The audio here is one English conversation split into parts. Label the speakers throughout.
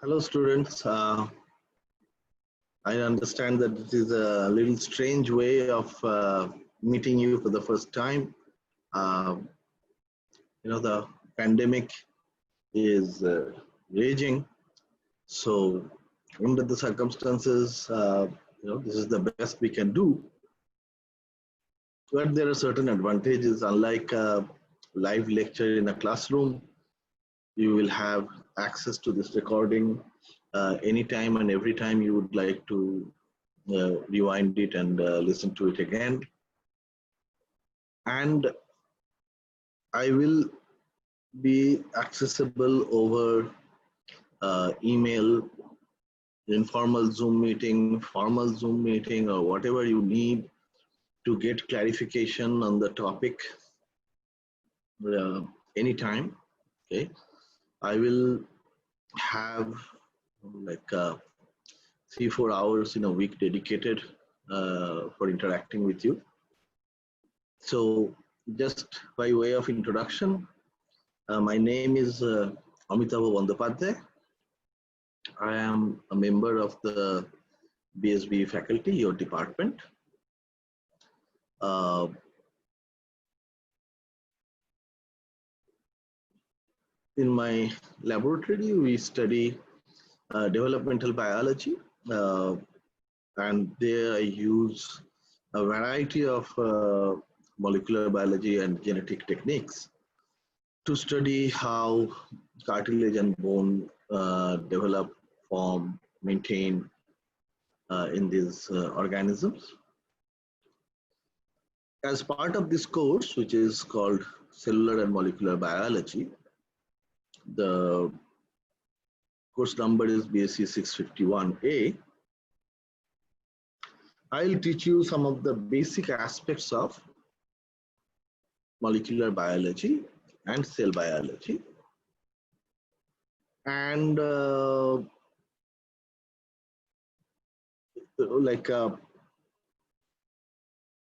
Speaker 1: Hello, students. I understand that it is a little strange way of meeting you for the first time. Uh, the pandemic is raging. So, under the circumstances, this is the best we can do. But there are certain advantages, unlike a live lecture in a classroom. You will have access to this recording anytime and every time you would like to rewind it and listen to it again. And I will be accessible over email, informal Zoom meeting, formal Zoom meeting, or whatever you need to get clarification on the topic anytime. Okay, I will have like 3-4 hours in a week dedicated for interacting with you. So just by way of introduction, my name is Amitabh Bandyopadhyay. I am a member of the BSB faculty, your department. In my laboratory, we study developmental biology, and there I use a variety of molecular biology and genetic techniques to study how cartilage and bone develop, form, maintain in these organisms. As part of this course, which is called Cellular and Molecular Biology, the course number is BSc 651A. I'll teach you some of the basic aspects of molecular biology and cell biology. And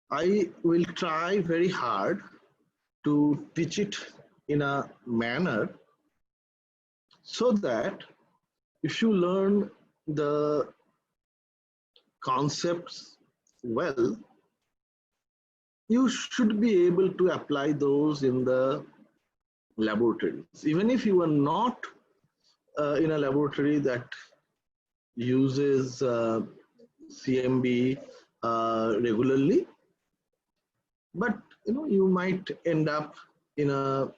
Speaker 1: I will try very hard to teach it in a manner so that if you learn the concepts well, you should be able to apply those in the laboratories. Even if you are not in a laboratory that uses CMB regularly, but you might end up in a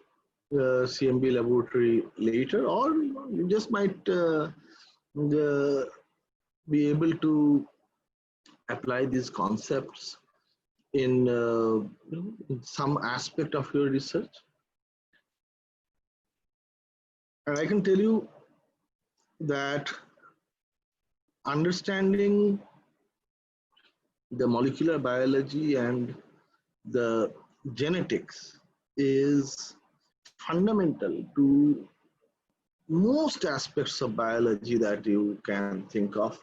Speaker 1: CMB laboratory later, or you just might be able to apply these concepts in some aspect of your research. And I can tell you that understanding the molecular biology and the genetics is fundamental to most aspects of biology that you can think of,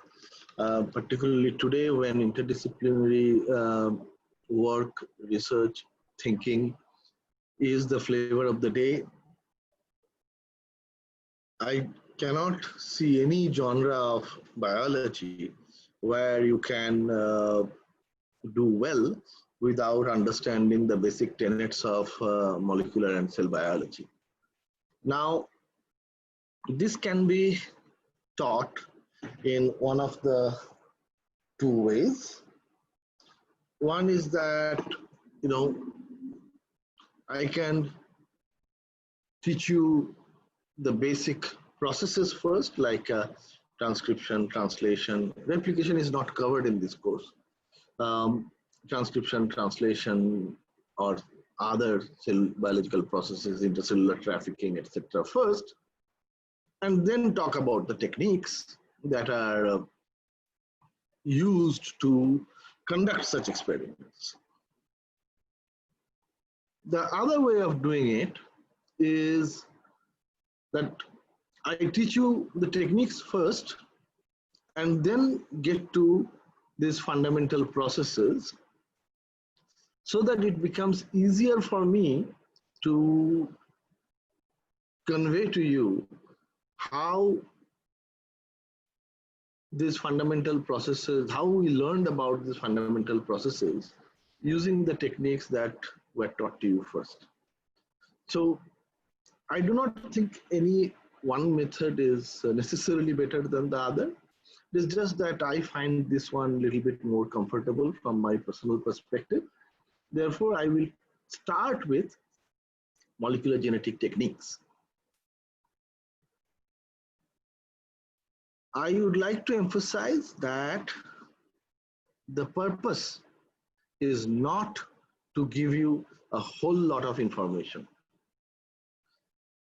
Speaker 1: particularly today when interdisciplinary work, research, thinking is the flavor of the day. I cannot see any genre of biology where you can do well without understanding the basic tenets of molecular and cell biology. Now, this can be taught in one of the two ways. One is that, I can teach you the basic processes first, like transcription, translation. Replication is not covered in this course. Transcription, translation, or other cell biological processes, intercellular trafficking, etc. first, and then talk about the techniques that are used to conduct such experiments. The other way of doing it is that I teach you the techniques first and then get to these fundamental processes so that it becomes easier for me to convey to you how these fundamental processes, how we learned about these fundamental processes using the techniques that were taught to you first. So I do not think any one method is necessarily better than the other. It's just that I find this one a little bit more comfortable from my personal perspective. Therefore, I will start with molecular genetic techniques. I would like to emphasize that the purpose is not to give you a whole lot of information.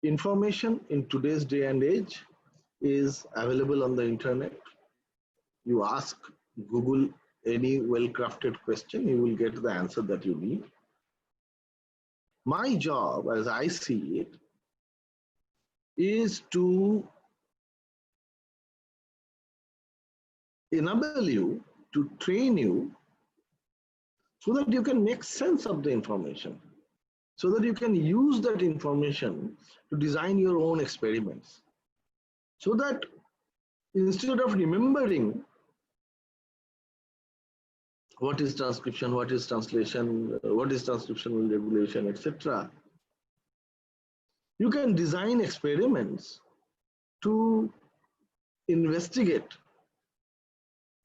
Speaker 1: Information in today's day and age is available on the internet. You ask Google any well-crafted question, you will get the answer that you need. My job, as I see it, is to enable you, to train you, so that you can make sense of the information, so that you can use that information to design your own experiments. So that instead of remembering what is transcription, what is translation, what is transcriptional regulation, etc., you can design experiments to investigate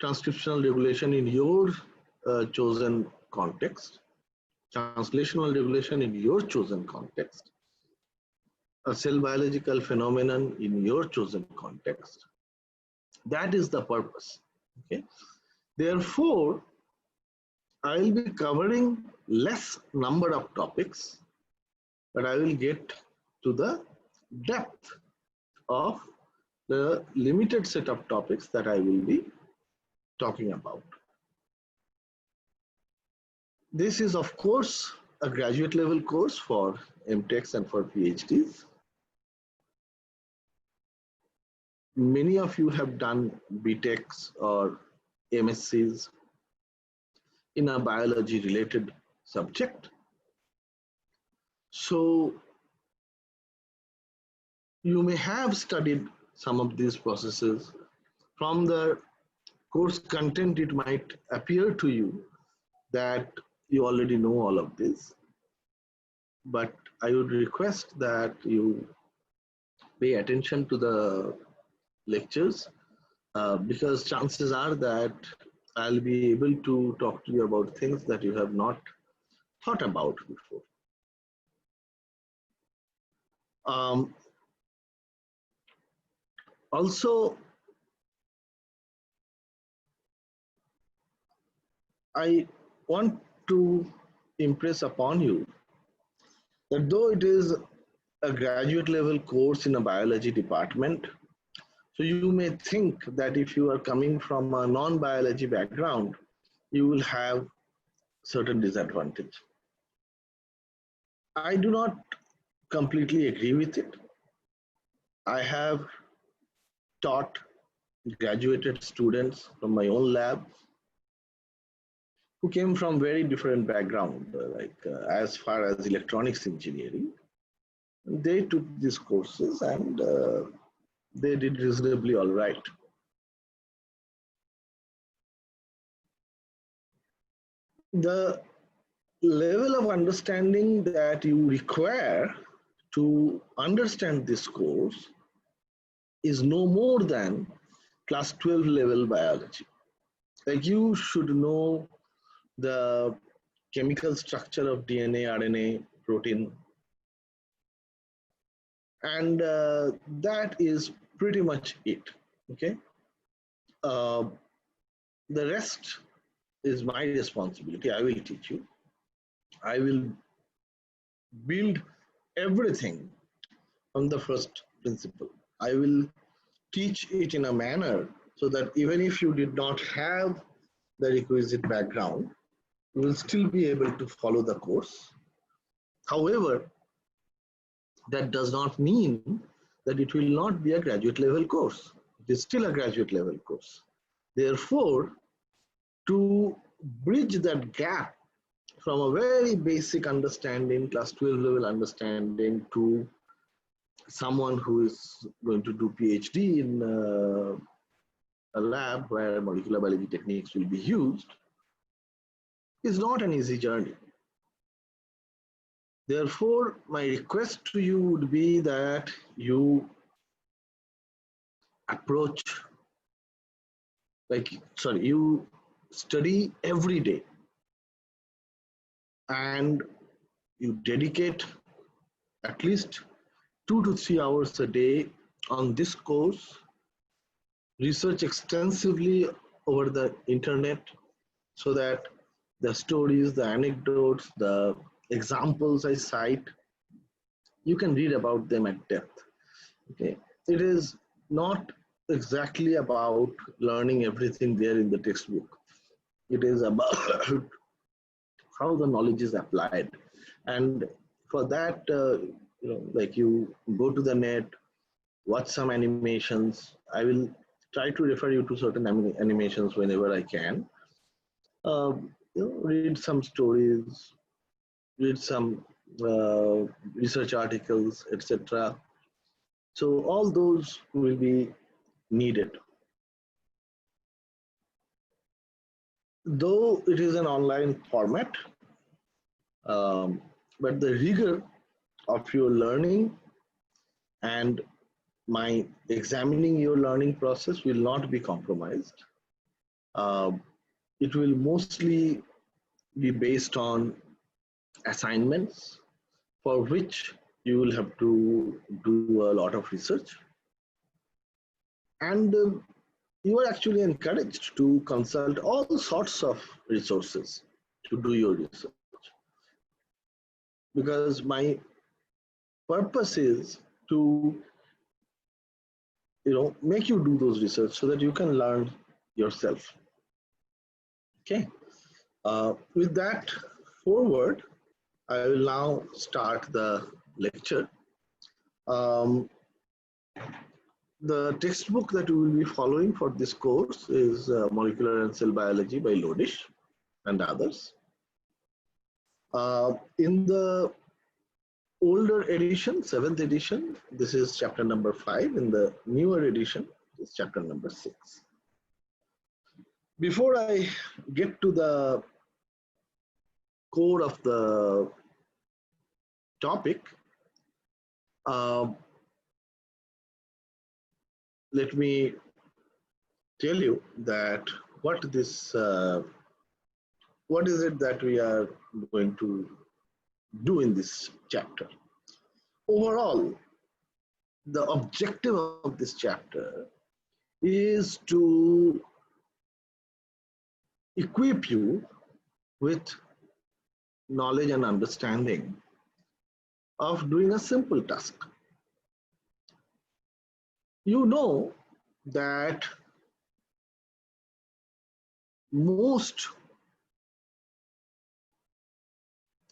Speaker 1: transcriptional regulation in your chosen context, translational regulation in your chosen context, a cell biological phenomenon in your chosen context. That is the purpose. Okay. Therefore, I will be covering less number of topics, but I will get to the depth of the limited set of topics that I will be talking about. This is, of course, a graduate level course for MTechs and for PhDs. Many of you have done BTechs or MSCs in a biology related subject. So you may have studied some of these processes. From the course content, it might appear to you that you already know all of this, but I would request that you pay attention to the lectures because chances are that I'll be able to talk to you about things that you have not thought about before. Also, I want to impress upon you that though it is a graduate level course in a biology department, so you may think that if you are coming from a non-biology background, you will have certain disadvantage. I do not completely agree with it. I have taught graduated students from my own lab who came from very different background, as far as electronics engineering. They took these courses and they did reasonably all right. The level of understanding that you require to understand this course is no more than class 12 level biology. Like you should know the chemical structure of DNA, RNA, protein, and that is pretty much it. Okay. The rest is my responsibility. I will teach you. I will build everything from the first principle. I will teach it in a manner so that even if you did not have the requisite background, you will still be able to follow the course. However, that does not mean that it will not be a graduate level course. It is still a graduate level course. Therefore, to bridge that gap from a very basic understanding, class 12 level understanding, to someone who is going to do PhD in a lab where molecular biology techniques will be used is not an easy journey. Therefore, my request to you would be that you approach, you study every day and you dedicate at least 2 to 3 hours a day on this course, research extensively over the internet so that the stories, the anecdotes, the examples I cite, you can read about them at depth. Okay, it is not exactly about learning everything there in the textbook. It is about how the knowledge is applied, and for that, you go to the net, watch some animations. I will try to refer you to certain animations whenever I can. Read some stories, read some research articles, etc. So all those will be needed. Though it is an online format, but the rigor of your learning and my examining your learning process will not be compromised. Uh, it will mostly be based on assignments for which you will have to do a lot of research. And you are actually encouraged to consult all sorts of resources to do your research. Because my purpose is to make you do those research so that you can learn yourself. Okay. With that forward, I will now start the lecture. The textbook that we will be following for this course is Molecular and Cell Biology by Lodish and others. In the older edition, 7th edition, this is chapter number 5. In the newer edition, it's chapter number 6. Before I get to the core of the topic, let me tell you that what is it that we are going to do in this chapter. Overall, the objective of this chapter is to equip you with knowledge and understanding of doing a simple task. You know that most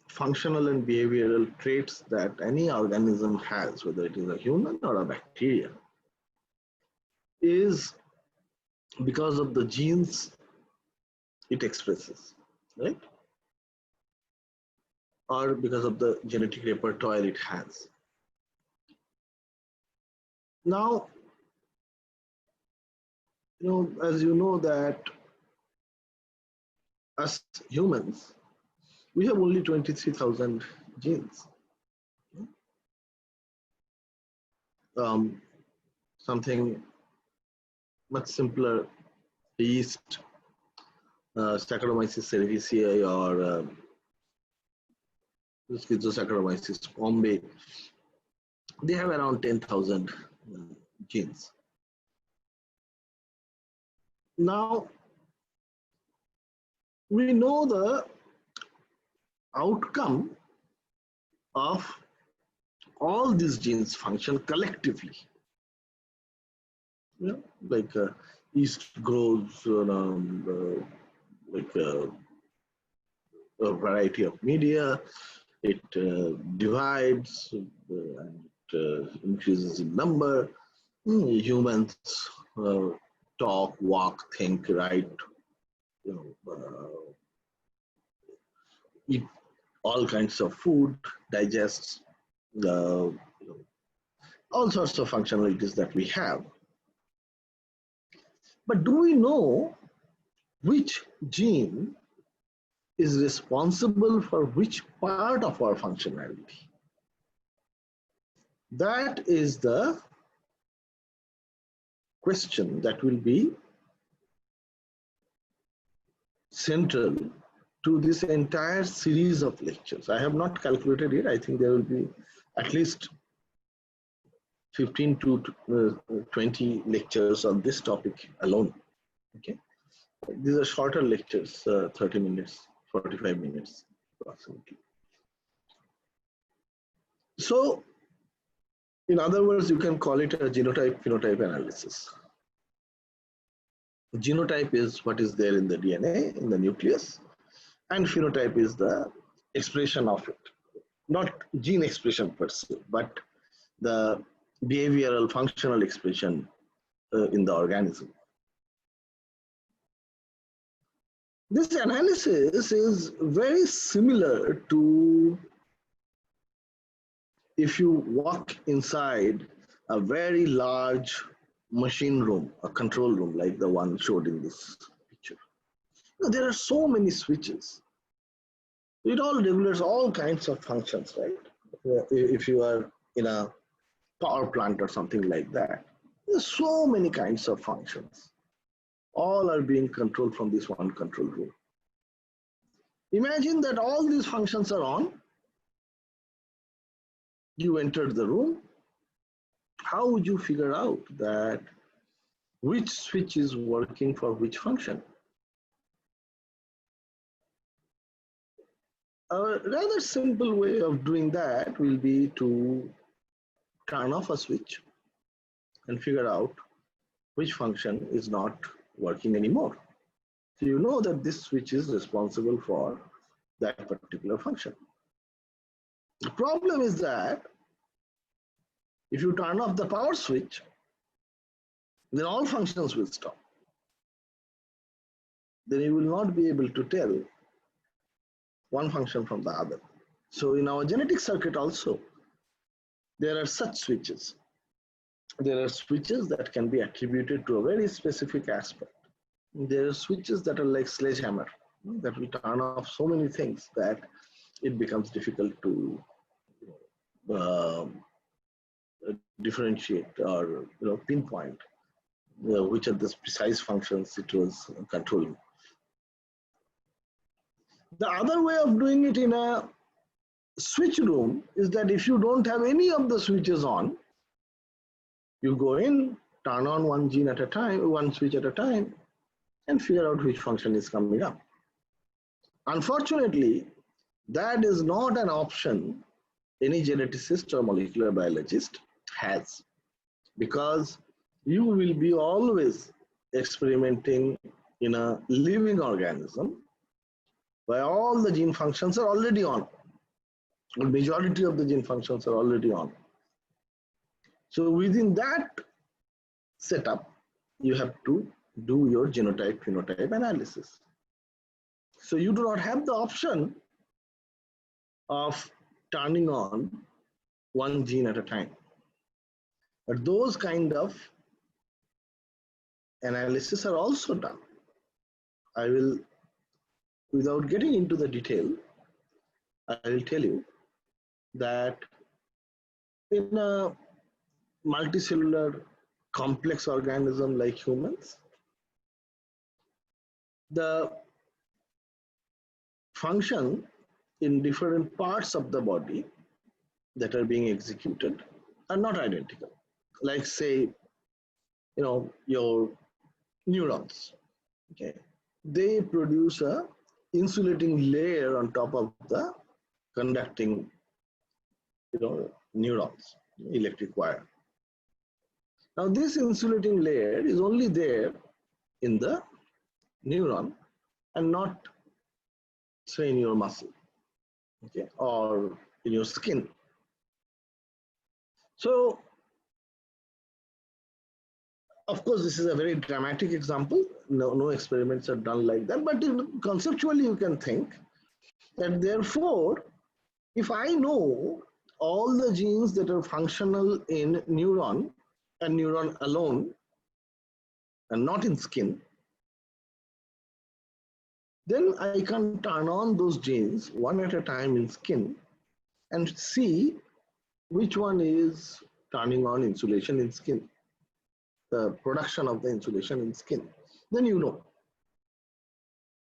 Speaker 1: functional and behavioral traits that any organism has, whether it is a human or a bacteria, is because of the genes it expresses, right? Or because of the genetic repertoire it has. Now, as you know that us humans, we have only 23,000 genes. Something much simpler, yeast, Saccharomyces cerevisiae, or Schizosaccharomyces pombe, they have around 10,000 genes. Now, we know the outcome of all these genes function collectively. Like yeast grows a variety of media. It divides and increases in number. Humans talk, walk, think, write, eat all kinds of food, digests all sorts of functionalities that we have. But do we know which gene is responsible for which part of our functionality? That is the question that will be central to this entire series of lectures. I have not calculated it. I think there will be at least 15 to 20 lectures on this topic alone. Okay, these are shorter lectures, 30 minutes, 45 minutes approximately. So, in other words, you can call it a genotype-phenotype analysis. Genotype is what is there in the DNA, in the nucleus, and phenotype is the expression of it. Not gene expression per se, but the behavioral functional expression in the organism. This analysis is very similar to if you walk inside a very large machine room, a control room like the one showed in this picture. Now, there are so many switches. It all regulates all kinds of functions, right? If you are in a power plant or something like that, there's so many kinds of functions. All are being controlled from this one control room. Imagine that all these functions are on. You entered the room. How would you figure out that which switch is working for which function? A rather simple way of doing that will be to turn off a switch and figure out which function is not working anymore. So you know that this switch is responsible for that particular function. The problem is that if you turn off the power switch, then all functions will stop. Then you will not be able to tell one function from the other. So in our genetic circuit also, there are such switches. There are switches that can be attributed to a very specific aspect. There are switches that are like sledgehammer, that will turn off so many things that it becomes difficult to differentiate or pinpoint which are the precise functions it was controlling. The other way of doing it in a switch room is that if you don't have any of the switches on, you go in, turn on one gene at a time, one switch at a time, and figure out which function is coming up. Unfortunately, that is not an option any geneticist or molecular biologist has, because you will be always experimenting in a living organism where all the gene functions are already on. The majority of the gene functions are already on. So within that setup, you have to do your genotype-phenotype analysis. So you do not have the option of turning on one gene at a time. But those kind of analysis are also done. I will, without getting into the detail, I will tell you that in a multicellular complex organism like humans, the function in different parts of the body that are being executed are not identical. Like say, your neurons, okay? They produce a insulating layer on top of the conducting, neurons, electric wire. Now this insulating layer is only there in the neuron and not, say, in your muscle, okay, or in your skin. So, of course, this is a very dramatic example. No experiments are done like that, but conceptually you can think that therefore, if I know all the genes that are functional in neuron and neuron alone, and not in skin, then I can turn on those genes one at a time in skin and see which one is turning on insulation in skin, the production of the insulation in skin. Then you know.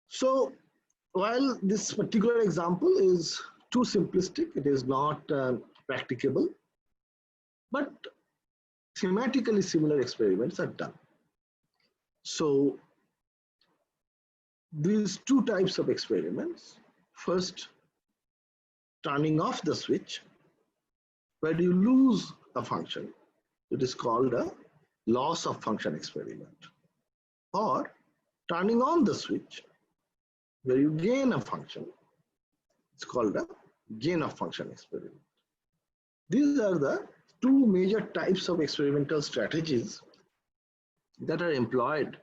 Speaker 1: So while this particular example is too simplistic, it is not practicable, but thematically similar experiments are done. So these two types of experiments, first turning off the switch, where you lose a function, it is called a loss of function experiment, or turning on the switch, where you gain a function, it's called a gain of function experiment. These are the two major types of experimental strategies that are employed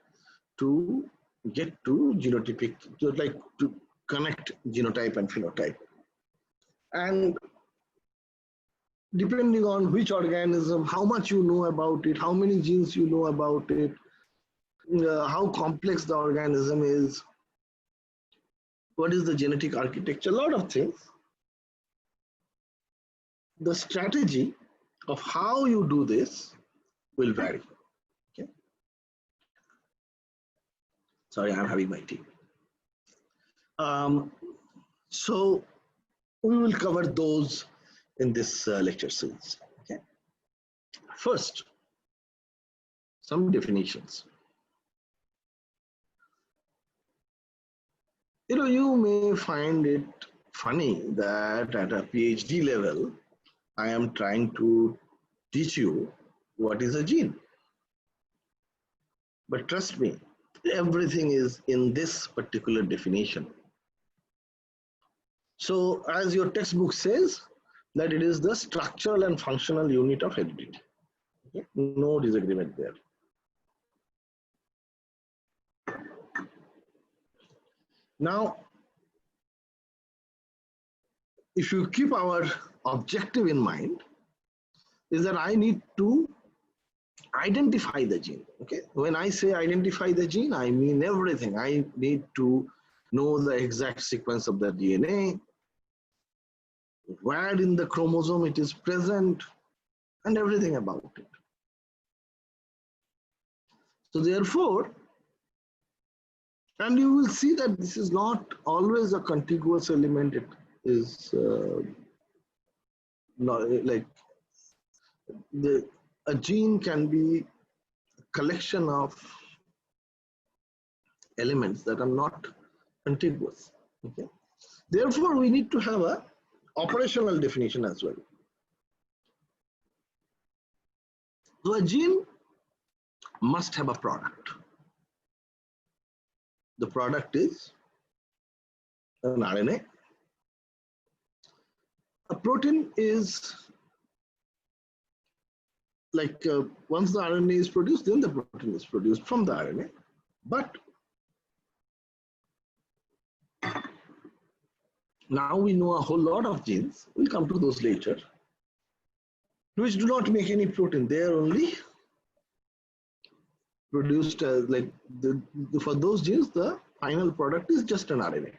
Speaker 1: to get to genotypic, to connect genotype and phenotype. And depending on which organism, how much you know about it, how many genes you know about it, how complex the organism is, what is the genetic architecture, a lot of things. The strategy of how you do this will vary. Okay. Sorry, I'm having my tea. So we will cover those in this lecture series. Okay. First, some definitions. You may find it funny that at a PhD level, I am trying to teach you what is a gene. But trust me, everything is in this particular definition. So as your textbook says, that it is the structural and functional unit of heredity. Okay? No disagreement there. Now, if you keep our objective in mind, is that I need to identify the gene. Okay, when I say identify the gene, I mean everything. I need to know the exact sequence of the DNA, where in the chromosome it is present, and everything about it. So therefore, and you will see that this is not always a contiguous element. It is not like a gene can be a collection of elements that are not contiguous. Okay. Therefore, we need to have a operational definition as well. So a gene must have a product. The product is an RNA. A protein is like once the RNA is produced, then the protein is produced from the RNA. But now we know a whole lot of genes, we'll come to those later, which do not make any protein. They are only produced as for those genes, the final product is just an RNA.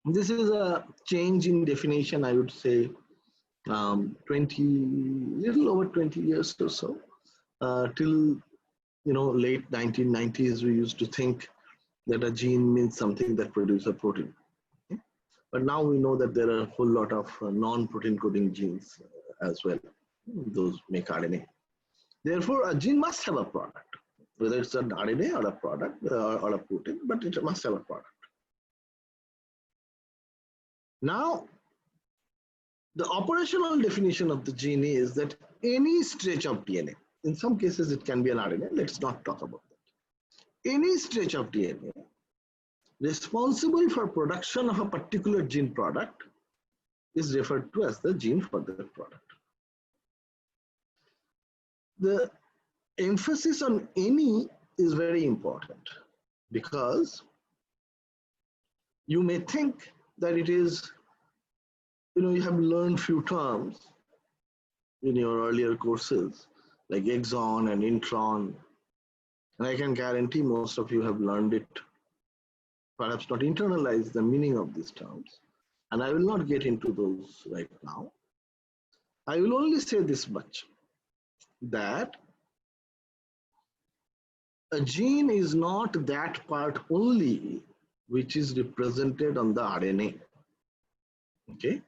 Speaker 1: This is a change in definition, I would say, little over 20 years or so. Till late 1990s, we used to think that a gene means something that produces a protein. Okay? But now we know that there are a whole lot of non-protein coding genes as well. Those make RNA. Therefore, a gene must have a product, whether it's an RNA or a product or a protein, but it must have a product. Now, the operational definition of the gene is that any stretch of DNA, in some cases it can be an RNA, let's not talk about that. Any stretch of DNA responsible for production of a particular gene product is referred to as the gene for that product. The emphasis on any is very important because you may think that it is, you have learned few terms in your earlier courses like exon and intron, And I can guarantee most of you have learned it, perhaps not internalized the meaning of these terms. And I will not get into those right now. I will only say this much, that a gene is not that part only which is represented on the RNA. Okay,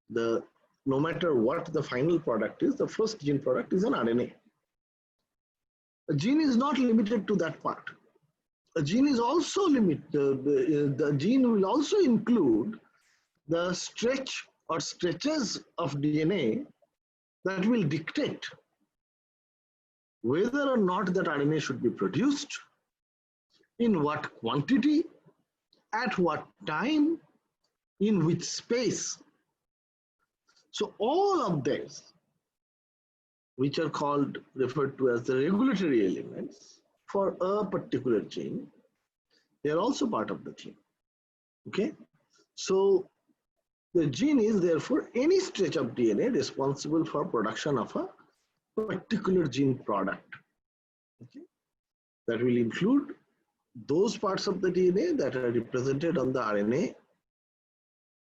Speaker 1: no matter what the final product is, the first gene product is an RNA. A gene is not limited to that part. A gene is also the gene will also include the stretch or stretches of DNA that will dictate whether or not that RNA should be produced, in what quantity, at what time, in which space. So all of these, which are referred to as the regulatory elements for a particular gene, they are also part of the gene. Okay, so the gene is therefore any stretch of DNA responsible for production of a particular gene product. Okay, that will include those parts of the DNA that are represented on the RNA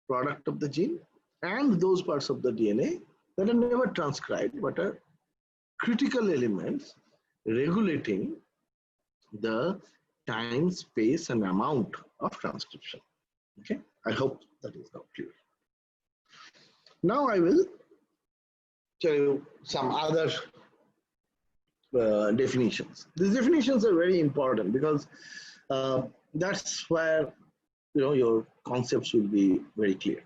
Speaker 1: product of the gene, and those parts of the DNA that are never transcribed but are critical elements regulating the time, space, and amount of transcription. Okay, I hope that is now clear. Now I will tell you some other definitions. These definitions are very important because that's where your concepts will be very clear.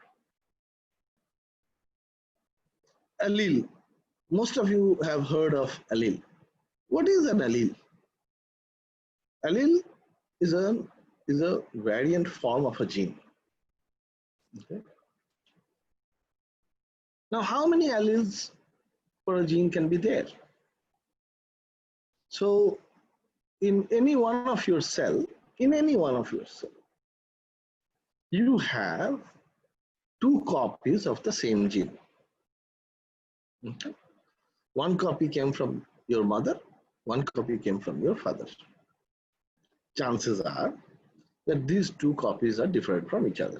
Speaker 1: Allele. Most of you have heard of allele. What is an allele? Allele is a variant form of a gene. Okay. Now, how many alleles for a gene can be there? So, in any one of your cells, you have 2 copies of the same gene. Okay. 1 copy came from your mother, 1 copy came from your father. Chances are that these 2 copies are different from each other.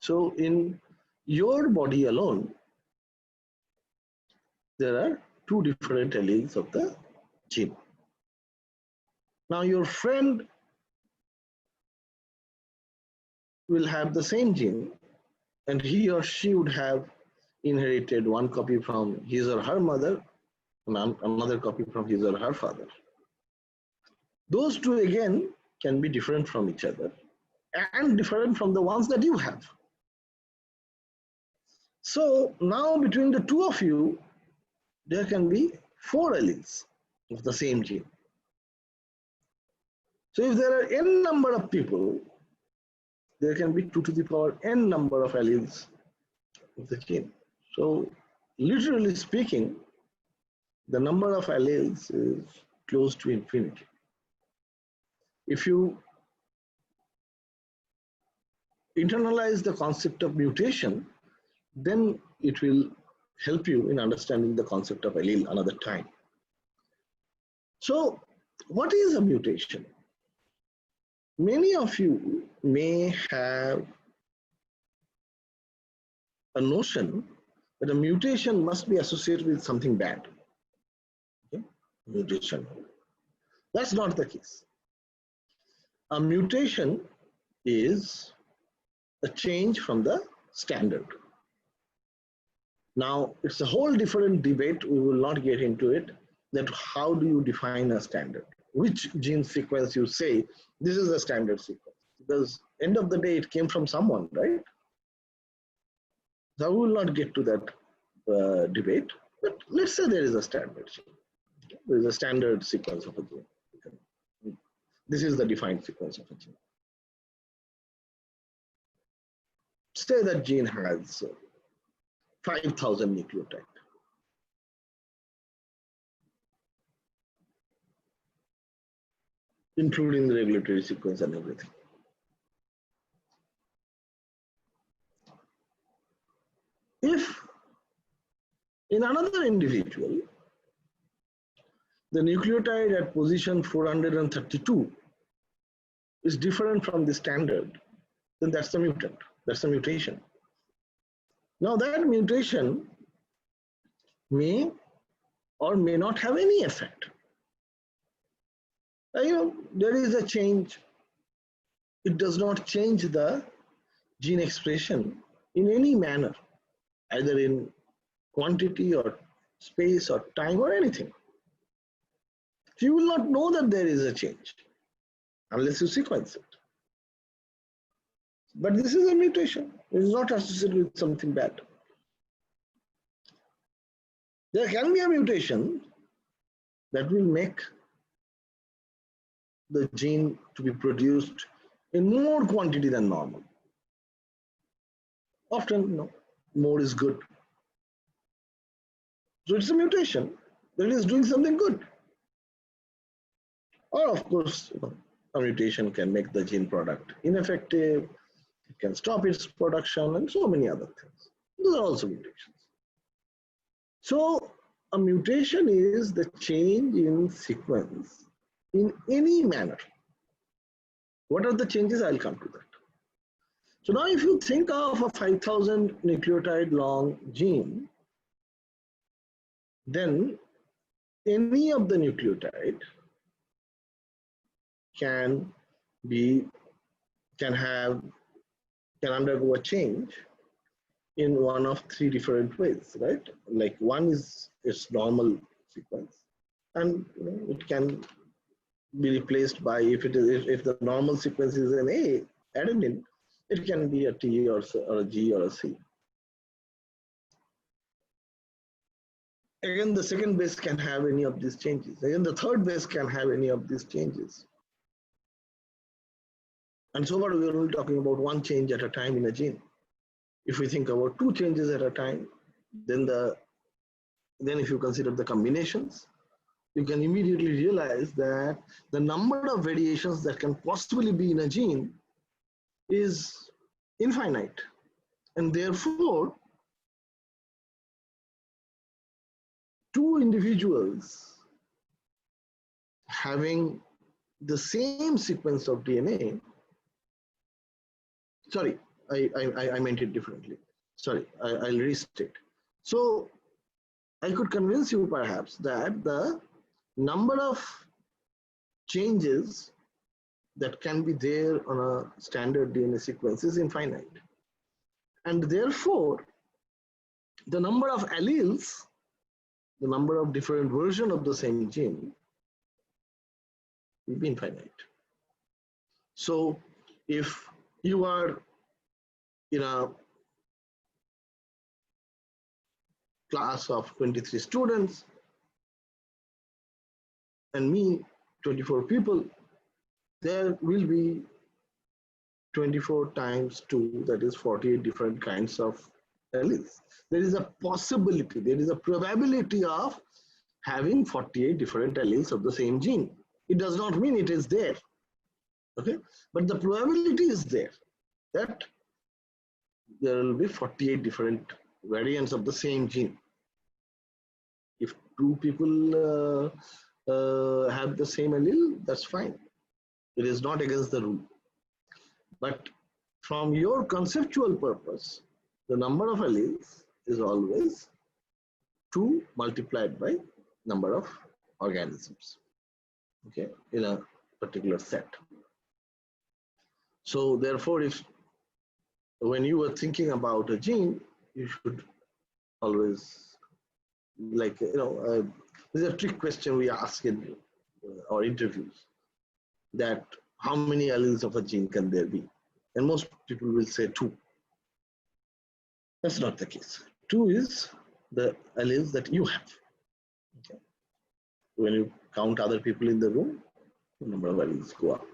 Speaker 1: So in your body alone, there are 2 different alleles of the gene. Now your friend will have the same gene, and he or she would have inherited 1 copy from his or her mother and another copy from his or her father. Those 2 again can be different from each other and different from the ones that you have. So now between the 2 of you, there can be 4 alleles of the same gene. So if there are n number of people, there can be 2 to the power n number of alleles of the gene. So literally speaking, the number of alleles is close to infinity. If you internalize the concept of mutation, then it will help you in understanding the concept of allele another time. So what is a mutation? Many of you may have a notion that a mutation must be associated with something bad. Okay? Mutation. That's not the case. A mutation is a change from the standard. Now, it's a whole different debate. We will not get into it, that how do you define a standard? Which gene sequence you say, this is a standard sequence? Because end of the day, it came from someone, right? So we will not get to that debate, but let's say there is a standard gene. There is a standard sequence of a gene. This is the defined sequence of a gene. Say that gene has 5,000 nucleotides. Including the regulatory sequence and everything. If in another individual, the nucleotide at position 432 is different from the standard, then that's the mutant, that's the mutation. Now that mutation may or may not have any effect. There is a change. It does not change the gene expression in any manner, either in quantity or space or time or anything. So you will not know that there is a change unless you sequence it. But this is a mutation. It is not associated with something bad. There can be a mutation that will make the gene to be produced in more quantity than normal. Often, more is good. So it's a mutation that is doing something good. Or of course, a mutation can make the gene product ineffective, it can stop its production, and so many other things. Those are also mutations. So a mutation is the change in sequence in any manner. What are the changes? I'll come to that. So now if you think of a 5,000 nucleotide long gene, then any of the nucleotide can undergo a change in one of three different ways, right? Like one is its normal sequence, and it can be replaced by, if the normal sequence is an A adenine, it can be a T or a G or a C. Again, the second base can have any of these changes. Again, the third base can have any of these changes. And so far, we are only talking about one change at a time in a gene. If we think about two changes at a time, then if you consider the combinations, you can immediately realize that the number of variations that can possibly be in a gene is infinite. And therefore, two individuals having the same sequence of DNA, sorry, I meant it differently. Sorry, I'll restate. So I could convince you perhaps that the number of changes that can be there on a standard DNA sequence is infinite. And therefore, the number of alleles, the number of different versions of the same gene will be infinite. So if you are in a class of 23 students and me, 24 people, there will be 24 times 2, that is 48 different kinds of alleles. There is a possibility, there is a probability of having 48 different alleles of the same gene. It does not mean it is there, okay? But the probability is there that there will be 48 different variants of the same gene. If two people have the same allele, that's fine. It is not against the rule. But from your conceptual purpose, the number of alleles is always 2 multiplied by number of organisms, okay, in a particular set. So therefore, when you are thinking about a gene, you should always, like, there's a trick question we ask in our interviews, that how many alleles of a gene can there be? And most people will say 2. That's not the case. 2 is the alleles that you have. Okay. When you count other people in the room, the number of alleles go up.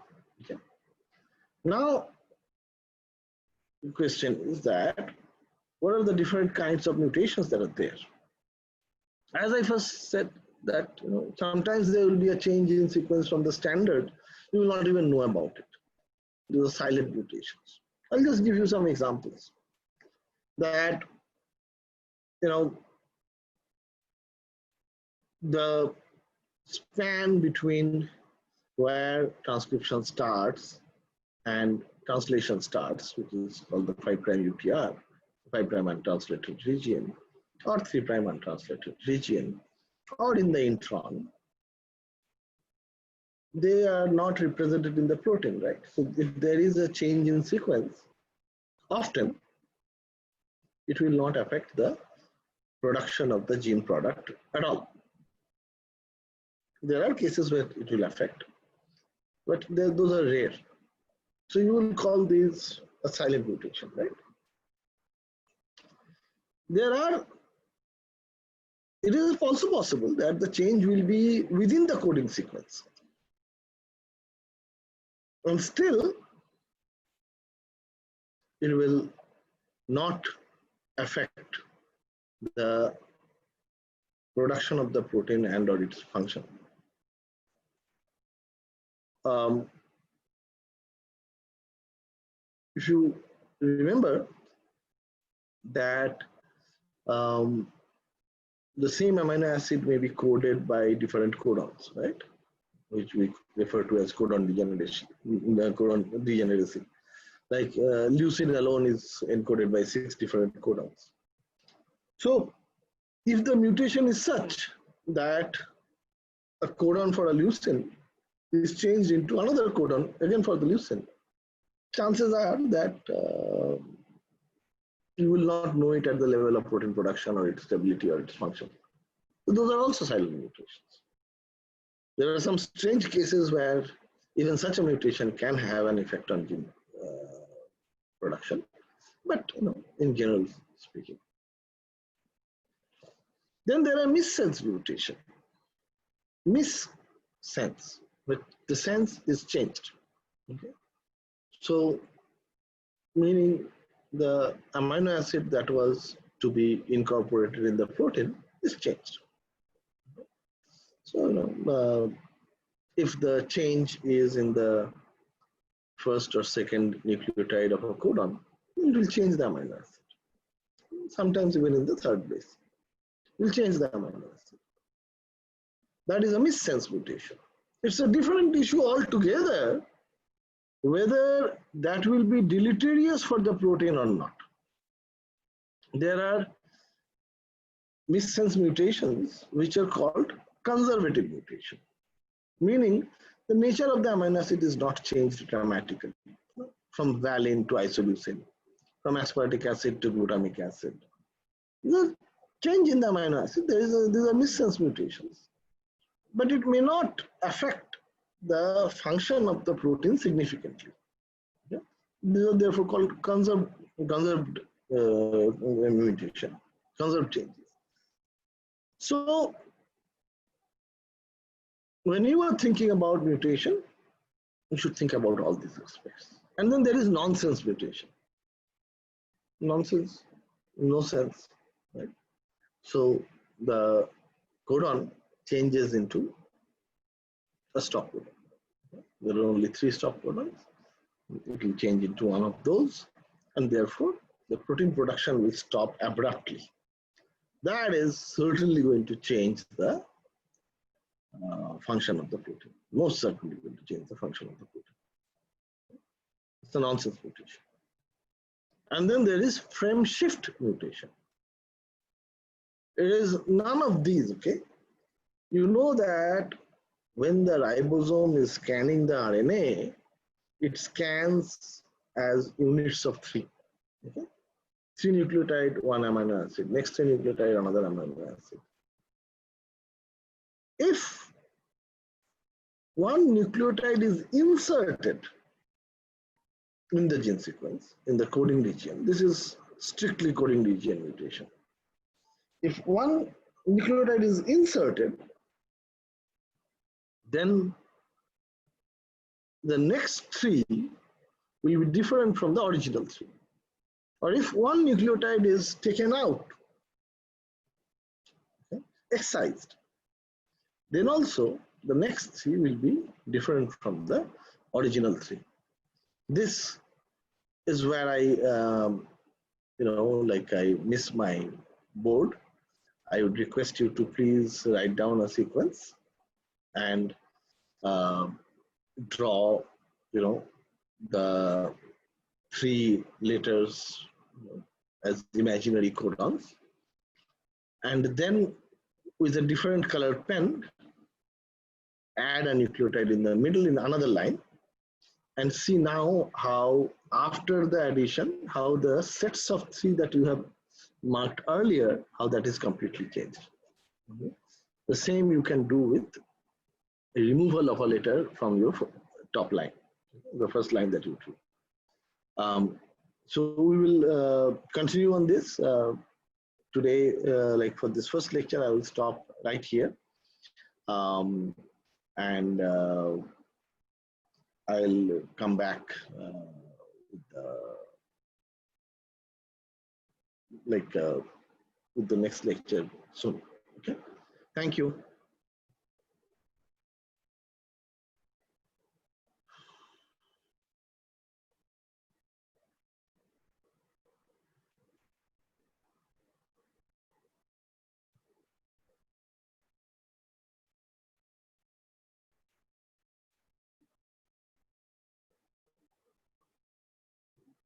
Speaker 1: Okay. Now, the question is that, what are the different kinds of mutations that are there? As I first said, that sometimes there will be a change in sequence from the standard, you will not even know about it. These are silent mutations. I'll just give you some examples. That the span between where transcription starts and translation starts, which is called the 5' UTR, 5' untranslated region, or 3' untranslated region, or in the intron, they are not represented in the protein, right? So if there is a change in sequence, often it will not affect the production of the gene product at all. There are cases where it will affect, but those are rare. So you will call these a silent mutation, right? It is also possible that the change will be within the coding sequence. And still, it will not affect the production of the protein and or its function. If you remember that the same amino acid may be coded by different codons, right? Which we refer to as codon degeneration. Like leucine alone is encoded by 6 different codons. So if the mutation is such that a codon for a leucine is changed into another codon again for the leucine, chances are that you will not know it at the level of protein production or its stability or its function. So those are also silent mutations. There are some strange cases where even such a mutation can have an effect on gene production, but in general speaking. Then there are missense mutation. Missense, but the sense is changed. Okay, so meaning the amino acid that was to be incorporated in the protein is changed. So if the change is in the first or second nucleotide of a codon, it will change the amino acid. Sometimes even in the third base, it will change the amino acid. That is a missense mutation. It's a different issue altogether whether that will be deleterious for the protein or not. There are missense mutations which are called conservative mutation, meaning the nature of the amino acid is not changed dramatically from valine to isoleucine, from aspartic acid to glutamic acid. The change in the amino acid, these are missense mutations, but it may not affect the function of the protein significantly. Okay? These are therefore called conserved mutation, conserved changes. So when you are thinking about mutation, you should think about all these aspects. And then there is nonsense mutation. Nonsense, no sense, right? So the codon changes into a stop codon. There are only 3 stop codons. It will change into one of those, and therefore the protein production will stop abruptly. That is certainly going to change the function of the protein. Most certainly going to change the function of the protein. It's a nonsense mutation. And then there is frame shift mutation. It is none of these, okay? You know that when the ribosome is scanning the RNA, it scans as units of 3. Okay? 3 nucleotide, 1 amino acid. Next 3 nucleotide, another amino acid. If one nucleotide is inserted in the gene sequence, in the coding region, this is strictly coding region mutation. If one nucleotide is inserted, then the next 3 will be different from the original 3. Or if one nucleotide is taken out, okay, excised, then also the next 3 will be different from the original 3. This is where I, like I miss my board. I would request you to please write down a sequence and uh, draw, the three letters as imaginary codons, and then with a different colored pen, add a nucleotide in the middle in another line, and see now how after the addition, how the sets of three that you have marked earlier, how that is completely changed. Okay. The same you can do with a removal of a letter from your top line, the first line that you drew. So we will continue on this today. Like for this first lecture, I will stop right here, and I'll come back with, with the next lecture soon. Okay, thank you.